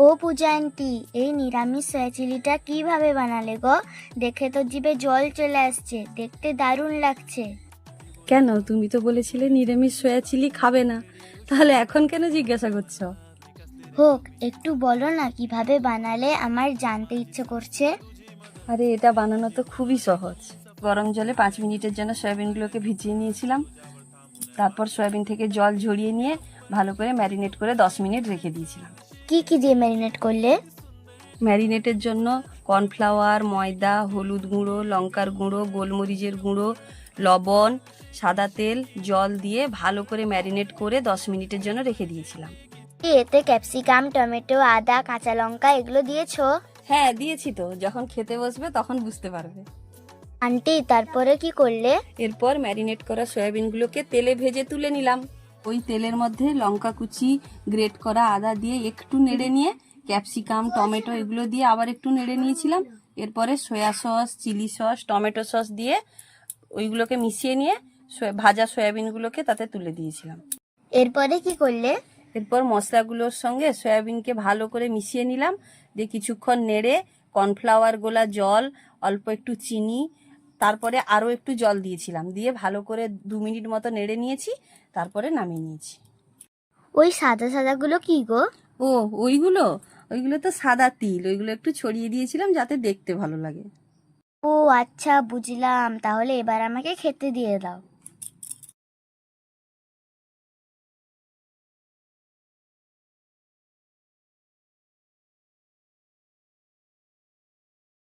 ও পূজা aunty, এই নিরামিষ soya চিলিটা কিভাবে বানালে গো? দেখে তো জিভে জল চলে আসছে, দেখতে দারুণ লাগছে। কেন, তুমি তো বলেছিলে নিরামিষ সয়া চিলি খাবে না, তাহলে এখন কেন জিজ্ঞাসা করছো? হোক, একটু বলো না কিভাবে বানালে, আমার জানতে ইচ্ছে করছে। আরে এটা বানানো তো খুবই সহজ। গরম জলে 5 মিনিটের জন্য সয়াবিনগুলোকে ভিজিয়ে নিয়েছিলাম। তারপর সয়াবিন থেকে জল ঝরিয়ে নিয়ে ভালো করে ম্যারিনেট করে 10 মিনিট রেখে দিয়েছিলাম। কি কি দিয়ে ম্যারিনেট করলে? ম্যারিনেটের জন্য কর্নফ্লাওয়ার, ময়দা, হলুদ গুঁড়ো, লঙ্কার গুঁড়ো, গোলমরিচের গুঁড়ো, লবণ, সাদা তেল, জল দিয়ে ভালো করে ম্যারিনেট করে 10 মিনিটের জন্য রেখে দিয়েছিলাম। কি এতে ক্যাপসিকাম, টমেটো, আদা, কাঁচা লঙ্কা এগুলো দিয়েছো? হ্যাঁ দিয়েছি তো, যখন খেতে বসবে তখন বুঝতে পারবে। আন্টি, তারপরে কি করলে? এরপর ম্যারিনেট করা সয়াবিনগুলোকে তেলে ভেজে তুলে নিলাম। ওই তেলের মধ্যে লঙ্কা কুচি, গ্রেট করা আদা দিয়ে একটু নেড়ে নিয়ে ক্যাপসিকাম, টমেটো এগুলো দিয়ে আবার একটু নেড়ে নিয়েছিলাম। এরপরে soya sauce, chilli sauce, tomato sauce দিয়ে ওইগুলোকে মিশিয়ে নিয়ে ভাজা সয়াবিনগুলোকে তাতে তুলে দিয়েছিলাম। এরপরে কি করলে? এরপর মশলাগুলোর সঙ্গে সয়াবিনকে ভালো করে মিশিয়ে নিলাম, দিয়ে কিছুক্ষণ নেড়ে কর্নফ্লাওয়ার গোলা জল, অল্প একটু চিনি, তারপরে আরও একটু জল দিয়েছিলাম, দিয়ে ভালো করে 2 মিনিট মতো নেড়ে নিয়েছি। তারপরে নামিয়ে নিয়েছি। ওই সাদা সাদাগুলো কি গো? ও ওইগুলো ওইগুলো তো সাদা তিল, ওইগুলো একটু ছড়িয়ে দিয়েছিলাম যাতে দেখতে ভালো লাগে। ও আচ্ছা, বুঝলাম। তাহলে এবার আমাকে খেতে দিয়ে দাও।